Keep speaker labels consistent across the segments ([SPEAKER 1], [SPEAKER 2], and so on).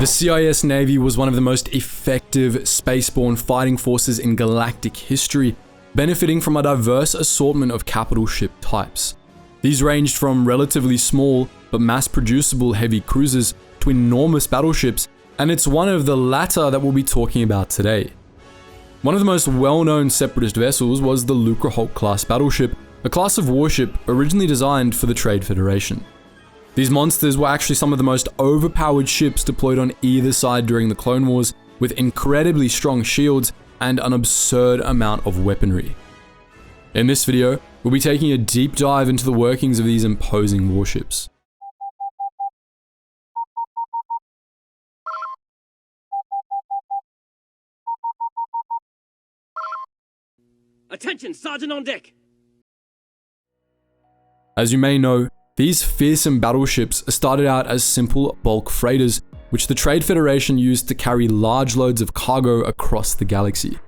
[SPEAKER 1] The CIS Navy was one of the most effective spaceborne fighting forces in galactic history, benefiting from a diverse assortment of capital ship types. These ranged from relatively small but mass-producible heavy cruisers to enormous battleships, and it's one of the latter that we'll be talking about today. One of the most well-known separatist vessels was the Lucrehulk-class battleship, a class of warship originally designed for the Trade Federation. These monsters were actually some of the most overpowered ships deployed on either side during the Clone Wars, with incredibly strong shields and an absurd amount of weaponry. In this video, we'll be taking a deep dive into the workings of these imposing warships.
[SPEAKER 2] Attention, Sergeant on deck!
[SPEAKER 1] As you may know, these fearsome battleships started out as simple bulk freighters, which the Trade Federation used to carry large loads of cargo across the galaxy.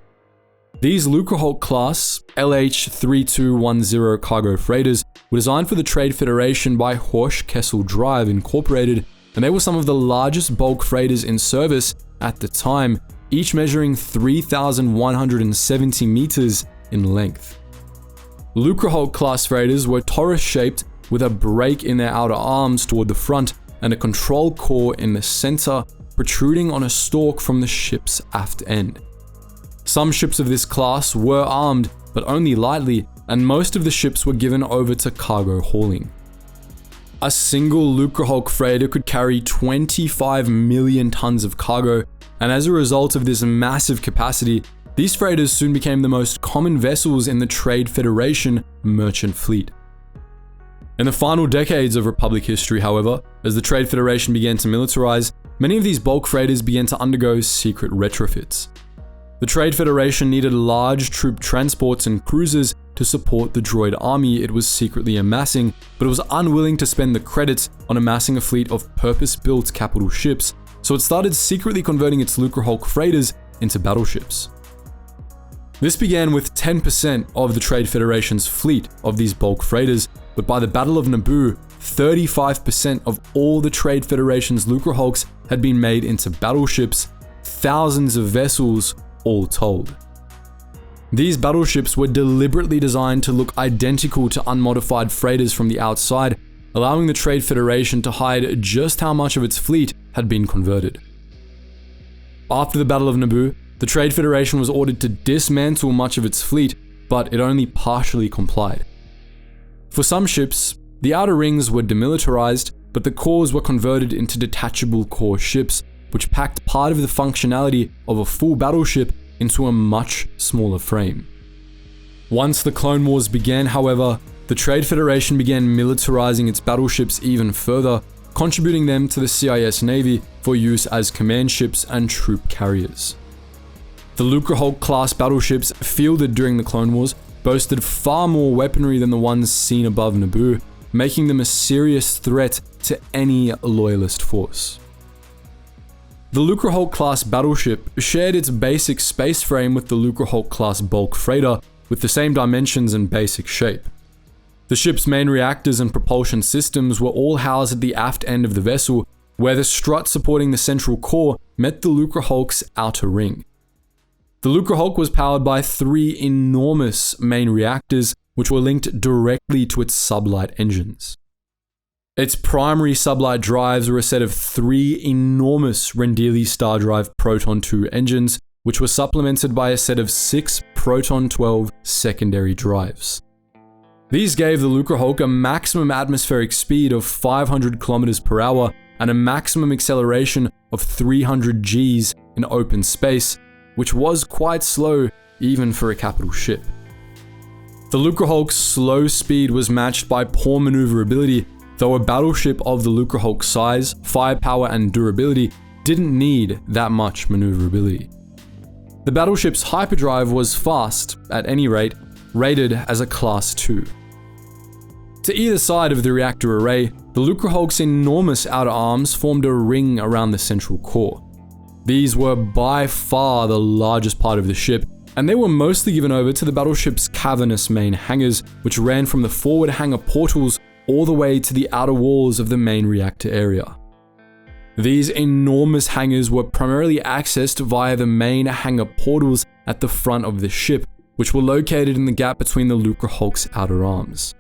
[SPEAKER 1] These Lucrehulk-class LH-3210 cargo freighters were designed for the Trade Federation by Hoersch-Kessel Drive Incorporated, and they were some of the largest bulk freighters in service at the time, each measuring 3,170 meters in length. Lucrehulk-class freighters were torus-shaped with a break in their outer arms toward the front and a control core in the center protruding on a stalk from the ship's aft end. Some ships of this class were armed, but only lightly, and most of the ships were given over to cargo hauling. A single Lucrehulk freighter could carry 25 million tons of cargo, and as a result of this massive capacity, these freighters soon became the most common vessels in the Trade Federation merchant fleet. In the final decades of Republic history, however, as the Trade Federation began to militarize, many of these bulk freighters began to undergo secret retrofits. The Trade Federation needed large troop transports and cruisers to support the droid army it was secretly amassing, but it was unwilling to spend the credits on amassing a fleet of purpose-built capital ships, so it started secretly converting its Lucrehulk freighters into battleships. This began with 10% of the Trade Federation's fleet of these bulk freighters, but by the Battle of Naboo, 35% of all the Trade Federation's Lucrehulks had been made into battleships, thousands of vessels all told. These battleships were deliberately designed to look identical to unmodified freighters from the outside, allowing the Trade Federation to hide just how much of its fleet had been converted. After the Battle of Naboo, the Trade Federation was ordered to dismantle much of its fleet, but it only partially complied. For some ships, the outer rings were demilitarized, but the cores were converted into detachable core ships, which packed part of the functionality of a full battleship into a much smaller frame. Once the Clone Wars began, however, the Trade Federation began militarizing its battleships even further, contributing them to the CIS Navy for use as command ships and troop carriers. The Lucrehulk-class battleships fielded during the Clone Wars boasted far more weaponry than the ones seen above Naboo, making them a serious threat to any loyalist force. The Lucrehulk-class battleship shared its basic space frame with the Lucrehulk-class bulk freighter, with the same dimensions and basic shape. The ship's main reactors and propulsion systems were all housed at the aft end of the vessel, where the strut supporting the central core met the Lucrehulk's outer ring. The Lucrehulk was powered by 3 enormous main reactors, which were linked directly to its sublight engines. Its primary sublight drives were a set of 3 enormous Rendili Star Drive Proton 2 engines, which were supplemented by a set of 6 Proton 12 secondary drives. These gave the Lucrehulk a maximum atmospheric speed of 500 km per hour and a maximum acceleration of 300 Gs in open space, which was quite slow even for a capital ship. The Lucrehulk's slow speed was matched by poor maneuverability, though a battleship of the Lucrehulk size, firepower, and durability didn't need that much maneuverability. The battleship's hyperdrive was fast, at any rate, rated as a Class 2. To either side of the reactor array, the Lucrehulk's enormous outer arms formed a ring around the central core. These were by far the largest part of the ship, and they were mostly given over to the battleship's cavernous main hangars, which ran from the forward hangar portals all the way to the outer walls of the main reactor area. These enormous hangars were primarily accessed via the main hangar portals at the front of the ship, which were located in the gap between the Lucrehulk's outer arms.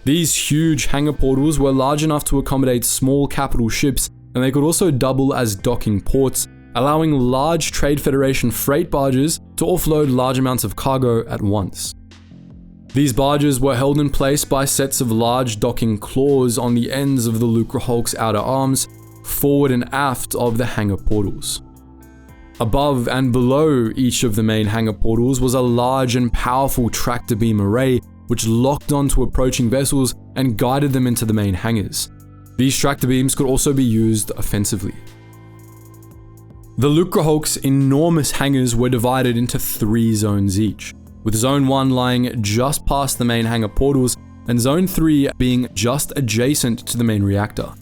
[SPEAKER 1] These huge hangar portals were large enough to accommodate small capital ships, and they could also double as docking ports, allowing large Trade Federation freight barges to offload large amounts of cargo at once. These barges were held in place by sets of large docking claws on the ends of the Lucrehulk's outer arms, forward and aft of the hangar portals. Above and below each of the main hangar portals was a large and powerful tractor beam array which locked onto approaching vessels and guided them into the main hangars. These tractor beams could also be used offensively. The Lucrehulk's enormous hangars were divided into 3 zones each, with Zone 1 lying just past the main hangar portals and Zone 3 being just adjacent to the main reactor.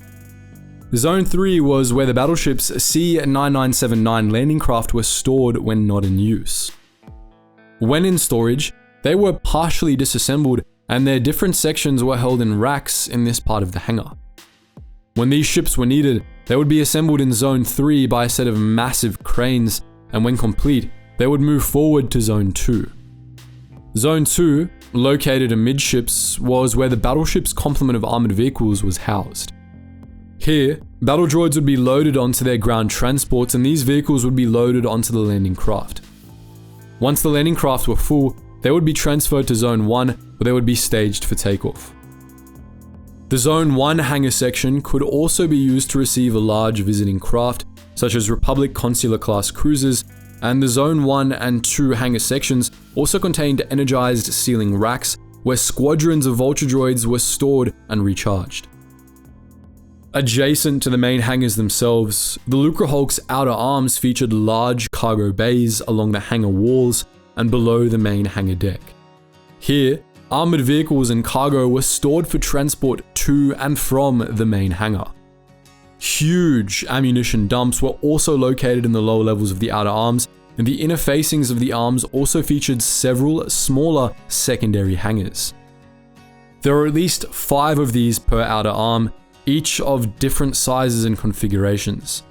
[SPEAKER 1] Zone 3 was where the battleship's C-9979 landing craft were stored when not in use. When in storage, they were partially disassembled and their different sections were held in racks in this part of the hangar. When these ships were needed, they would be assembled in Zone 3 by a set of massive cranes, and when complete, they would move forward to Zone 2. Zone 2, located amidships, was where the battleship's complement of armored vehicles was housed. Here, battle droids would be loaded onto their ground transports and these vehicles would be loaded onto the landing craft. Once the landing craft were full, they would be transferred to Zone 1 where they would be staged for takeoff. The Zone 1 hangar section could also be used to receive a large visiting craft, such as Republic Consular-class cruisers, and the Zone 1 and 2 hangar sections also contained energized ceiling racks where squadrons of vulture droids were stored and recharged. Adjacent to the main hangars themselves, the Lucrehulk's outer arms featured large cargo bays along the hangar walls and below the main hangar deck. Here, armored vehicles and cargo were stored for transport to and from the main hangar. Huge ammunition dumps were also located in the lower levels of the outer arms, and the inner facings of the arms also featured several smaller secondary hangars. There are at least 5 of these per outer arm, each of different sizes and configurations.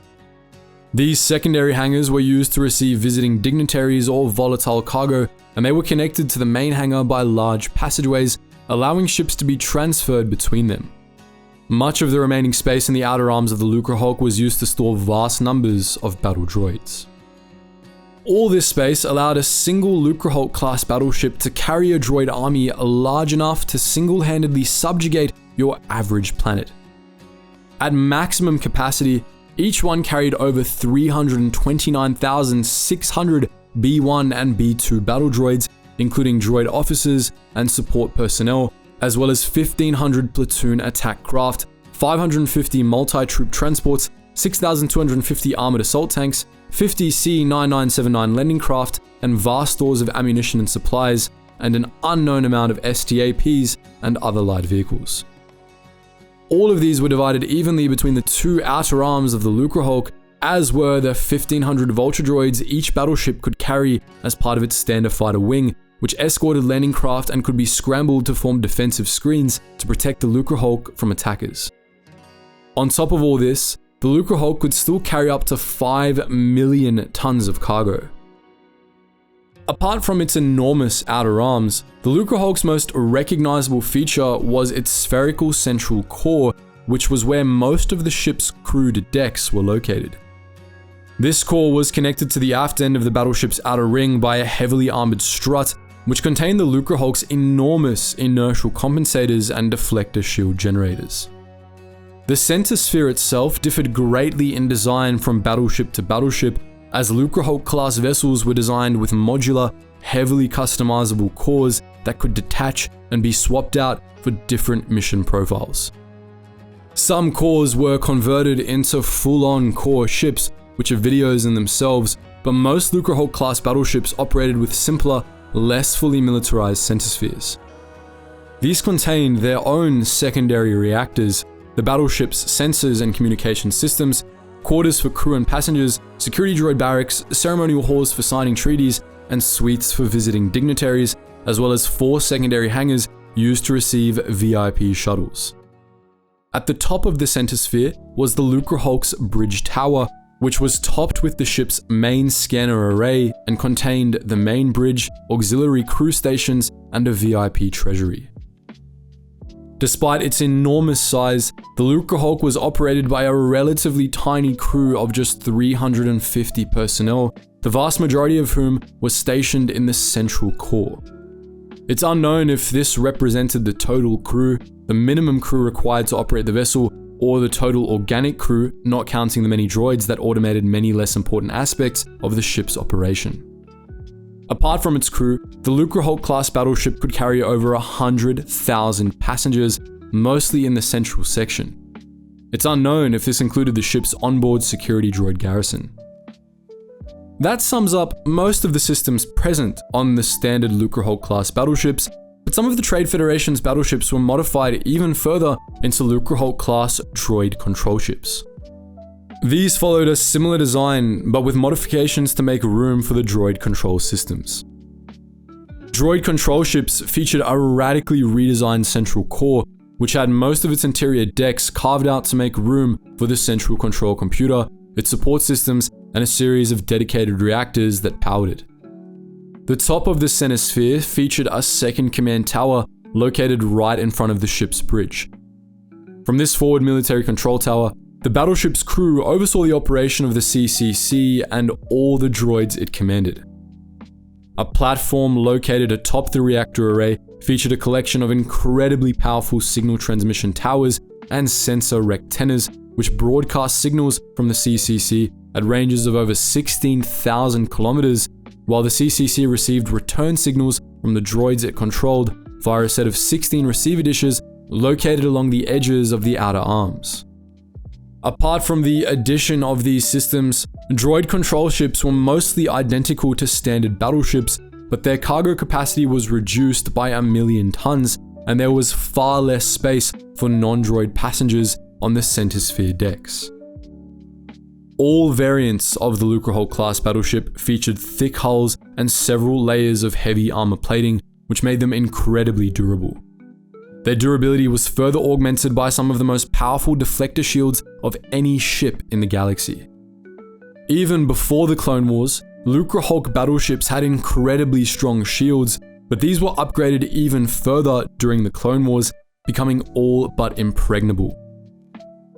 [SPEAKER 1] These secondary hangars were used to receive visiting dignitaries or volatile cargo, and they were connected to the main hangar by large passageways, allowing ships to be transferred between them. Much of the remaining space in the outer arms of the Lucrehulk was used to store vast numbers of battle droids. All this space allowed a single Lucrehulk-class battleship to carry a droid army large enough to single-handedly subjugate your average planet. At maximum capacity, each one carried over 329,600 B1 and B2 battle droids, including droid officers and support personnel, as well as 1,500 platoon attack craft, 550 multi-troop transports, 6,250 armored assault tanks, 50 C-9979 landing craft, and vast stores of ammunition and supplies, and an unknown amount of STAPs and other light vehicles. All of these were divided evenly between the 2 outer arms of the Lucrehulk, as were the 1,500 vulture droids each battleship could carry as part of its standard fighter wing, which escorted landing craft and could be scrambled to form defensive screens to protect the Lucrehulk from attackers. On top of all this, the Lucrehulk could still carry up to 5 million tons of cargo. Apart from its enormous outer arms, the Lucrehulk's most recognizable feature was its spherical central core, which was where most of the ship's crewed decks were located. This core was connected to the aft end of the battleship's outer ring by a heavily armored strut, which contained the Lucrehulk's enormous inertial compensators and deflector shield generators. The center sphere itself differed greatly in design from battleship to battleship, as Lucrehulk-class vessels were designed with modular, heavily customizable cores that could detach and be swapped out for different mission profiles. Some cores were converted into full-on core ships, which are videos in themselves, but most Lucrehulk-class battleships operated with simpler, less fully militarized center spheres. These contained their own secondary reactors, the battleship's sensors and communication systems, quarters for crew and passengers, security droid barracks, ceremonial halls for signing treaties, and suites for visiting dignitaries, as well as 4 secondary hangars used to receive VIP shuttles. At the top of the center sphere was the Lucrehulk's bridge tower, which was topped with the ship's main scanner array and contained the main bridge, auxiliary crew stations, and a VIP treasury. Despite its enormous size, the Lucrehulk was operated by a relatively tiny crew of just 350 personnel, the vast majority of whom was stationed in the central core. It's unknown if this represented the total crew, the minimum crew required to operate the vessel, or the total organic crew, not counting the many droids that automated many less important aspects of the ship's operation. Apart from its crew, the Lucrehulk-class battleship could carry over 100,000 passengers, mostly in the central section. It's unknown if this included the ship's onboard security droid garrison. That sums up most of the systems present on the standard Lucrehulk-class battleships, but some of the Trade Federation's battleships were modified even further into Lucrehulk-class droid control ships. These followed a similar design, but with modifications to make room for the droid control systems. Droid control ships featured a radically redesigned central core, which had most of its interior decks carved out to make room for the central control computer, its support systems, and a series of dedicated reactors that powered it. The top of the center sphere featured a second command tower located right in front of the ship's bridge. From this forward military control tower, the battleship's crew oversaw the operation of the CCC and all the droids it commanded. A platform located atop the reactor array featured a collection of incredibly powerful signal transmission towers and sensor rectennas, which broadcast signals from the CCC at ranges of over 16,000 kilometers, while the CCC received return signals from the droids it controlled via a set of 16 receiver dishes located along the edges of the outer arms. Apart from the addition of these systems, droid control ships were mostly identical to standard battleships, but their cargo capacity was reduced by 1 million tons, and there was far less space for non-droid passengers on the center sphere decks. All variants of the Lucrehulk-class battleship featured thick hulls and several layers of heavy armor plating, which made them incredibly durable. Their durability was further augmented by some of the most powerful deflector shields of any ship in the galaxy. Even before the Clone Wars, Lucrehulk battleships had incredibly strong shields, but these were upgraded even further during the Clone Wars, becoming all but impregnable.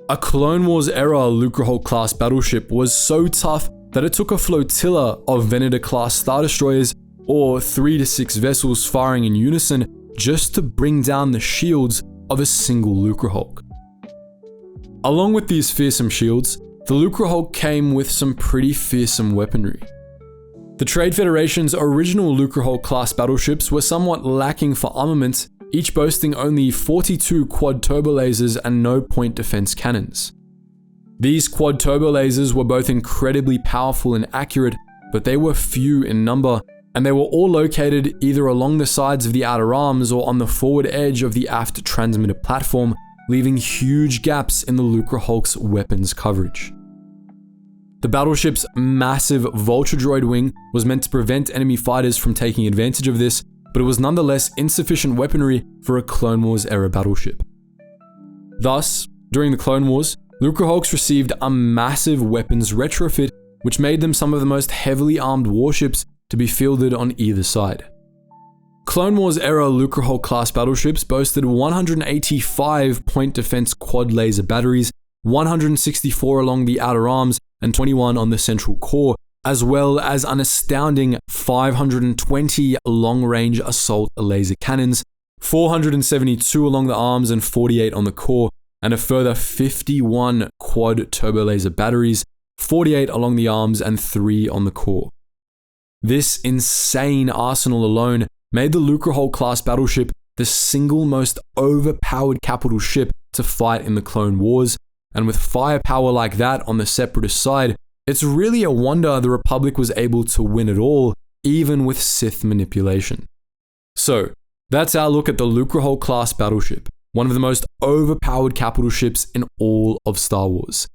[SPEAKER 1] A Clone Wars era Lucrehulk-class battleship was so tough that it took a flotilla of Venator-class Star Destroyers, or 3 to 6 vessels firing in unison, just to bring down the shields of a single Lucrehulk. Along with these fearsome shields, the Lucrehulk came with some pretty fearsome weaponry. The Trade Federation's original Lucrehulk-class battleships were somewhat lacking for armament, each boasting only 42 quad turbo lasers and no point defense cannons. These quad turbo lasers were both incredibly powerful and accurate, but they were few in number, and they were all located either along the sides of the outer arms or on the forward edge of the aft transmitter platform, leaving huge gaps in the Lucrehulk's weapons coverage. The battleship's massive Vulture droid wing was meant to prevent enemy fighters from taking advantage of this, but it was nonetheless insufficient weaponry for a Clone Wars era battleship. Thus, during the Clone Wars, Lucrehulks received a massive weapons retrofit, which made them some of the most heavily armed warships to be fielded on either side. Clone Wars era Lucrehulk-class battleships boasted 185 point defense quad laser batteries, 164 along the outer arms, and 21 on the central core, as well as an astounding 520 long-range assault laser cannons, 472 along the arms and 48 on the core, and a further 51 quad turbo laser batteries, 48 along the arms and 3 on the core. This insane arsenal alone made the Lucrehulk-class battleship the single most overpowered capital ship to fight in the Clone Wars, and with firepower like that on the Separatist side, it's really a wonder the Republic was able to win it all, even with Sith manipulation. So, that's our look at the Lucrehulk-class battleship, one of the most overpowered capital ships in all of Star Wars.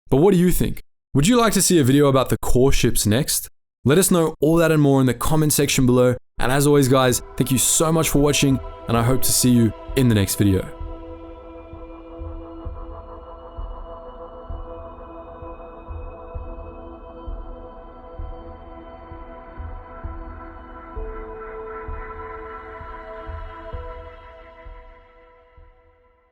[SPEAKER 1] But what do you think? Would you like to see a video about the core ships next? Let us know all that and more in the comment section below, and as always guys, thank you so much for watching, and I hope to see you in the next video.